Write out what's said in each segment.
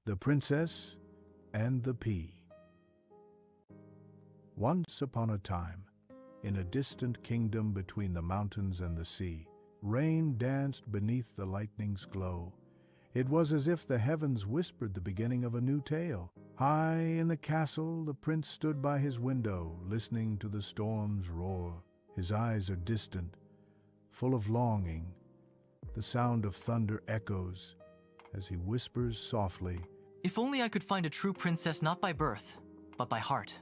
The Princess and the Pea. Once upon a time, in a distant kingdom between the mountains and the sea, rain danced beneath the lightning's glow. It was as if the heavens whispered the beginning of a new tale. High in the castle, the prince stood by his window, listening to the storm's roar. His eyes are distant, full of longing. The sound of thunder echoes as he whispers softly, "If only I could find a true princess not by birth, but by heart."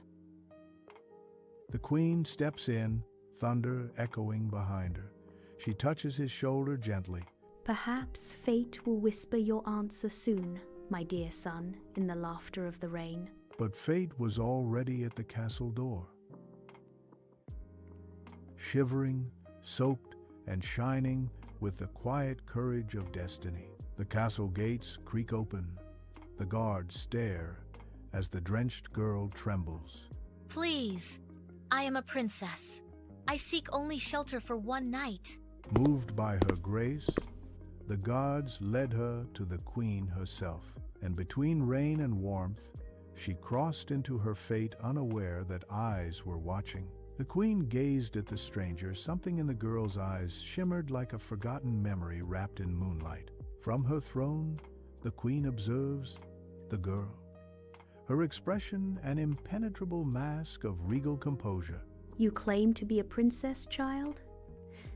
The queen steps in, thunder echoing behind her. She touches his shoulder gently. "Perhaps fate will whisper your answer soon, my dear son, in the laughter of the rain." But fate was already at the castle door. Shivering, soaked, and shining with the quiet courage of destiny. The castle gates creak open. The guards stare as the drenched girl trembles. "Please, I am a princess. I seek only shelter for one night." Moved by her grace, the guards led her to the queen herself, and between rain and warmth, she crossed into her fate unaware that eyes were watching. The queen gazed at the stranger. Something in the girl's eyes shimmered like a forgotten memory wrapped in moonlight. From her throne, the queen observes the girl. Her expression an impenetrable mask of regal composure. "You claim to be a princess, child?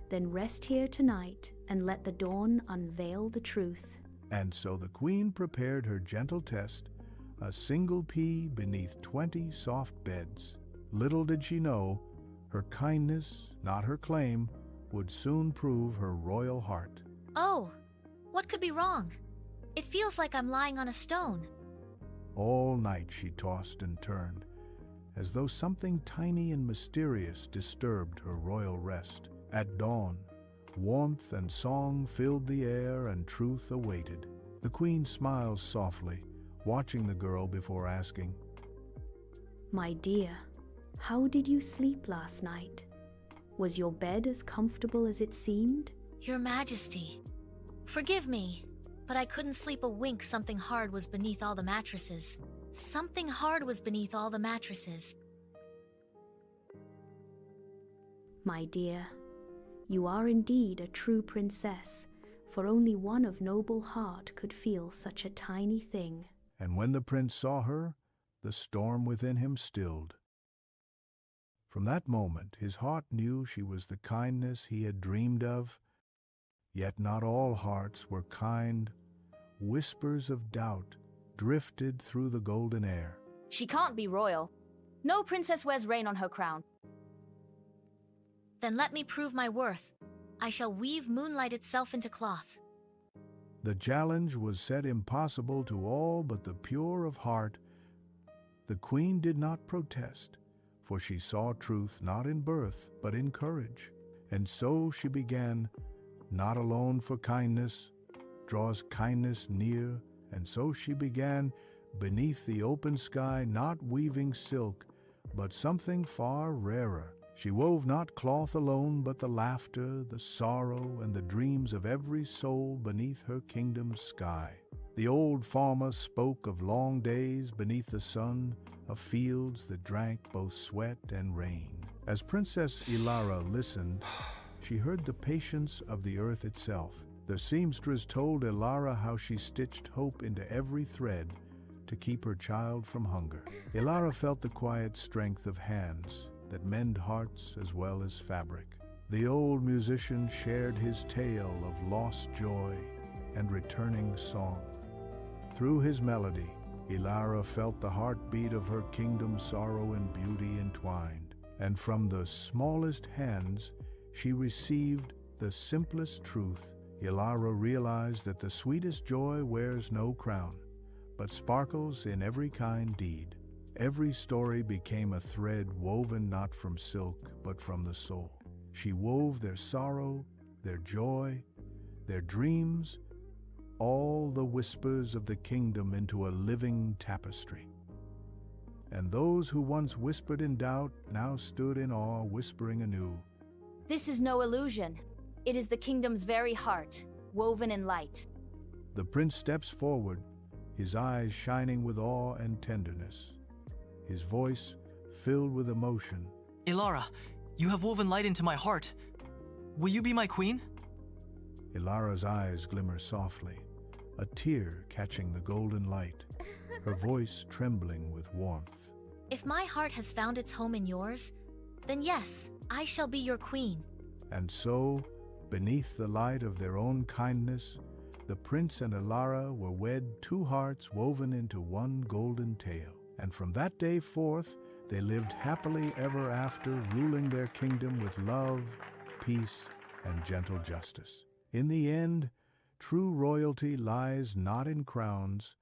Then rest here tonight and let the dawn unveil the truth." And so the queen prepared her gentle test, a single pea beneath 20 soft beds. Little did she know, her kindness, not her claim, would soon prove her royal heart. "Oh, what could be wrong? It feels like I'm lying on a stone." All night she tossed and turned, as though something tiny and mysterious disturbed her royal rest. At dawn, warmth and song filled the air and truth awaited. The queen smiles softly, watching the girl before asking, "My dear, how did you sleep last night? Was your bed as comfortable as it seemed?" "Your Majesty, forgive me, but I couldn't sleep a wink. Something hard was beneath all the mattresses. Something hard was beneath all the mattresses." "My dear, you are indeed a true princess, for only one of noble heart could feel such a tiny thing." And when the prince saw her, the storm within him stilled. From that moment, his heart knew she was the kindness he had dreamed of. Yet not all hearts were kind. Whispers of doubt drifted through the golden air. "She can't be royal. No princess wears rain on her crown." "Then let me prove my worth. I shall weave moonlight itself into cloth." The challenge was set impossible to all but the pure of heart. The queen did not protest, for she saw truth not in birth, but in courage. And so she began, not alone for kindness, draws kindness near, and so she began, beneath the open sky, not weaving silk, but something far rarer. She wove not cloth alone, but the laughter, the sorrow, and the dreams of every soul beneath her kingdom's sky. The old farmer spoke of long days beneath the sun, of fields that drank both sweat and rain. As Princess Ilara listened, she heard the patience of the earth itself. The seamstress told Ilara how she stitched hope into every thread to keep her child from hunger. Ilara felt the quiet strength of hands that mend hearts as well as fabric. The old musician shared his tale of lost joy and returning song. Through his melody, Ilara felt the heartbeat of her kingdom's sorrow and beauty entwined, and from the smallest hands she received the simplest truth. Ilara realized that the sweetest joy wears no crown, but sparkles in every kind deed. Every story became a thread woven not from silk, but from the soul. She wove their sorrow, their joy, their dreams, all the whispers of the kingdom into a living tapestry. and those who once whispered in doubt now stood in awe, whispering anew. This is no illusion. It is the kingdom's very heart, woven in light. The prince steps forward, his eyes shining with awe and tenderness, his voice filled with emotion. Ilara, you have woven light into my heart. Will you be my queen? Ilara's eyes glimmer softly, a tear catching the golden light, her voice trembling with warmth. If my heart has found its home in yours, then yes, I shall be your queen. And so, beneath the light of their own kindness, the prince and Ilara were wed, two hearts woven into one golden tale. And from that day forth, they lived happily ever after, ruling their kingdom with love, peace, and gentle justice. In the end, true royalty lies not in crowns,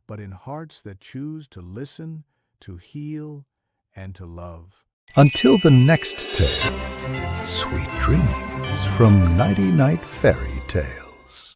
but in hearts that choose to listen, to heal, and to love. Until the next tale, sweet dreams from Nighty Night Fairy Tales.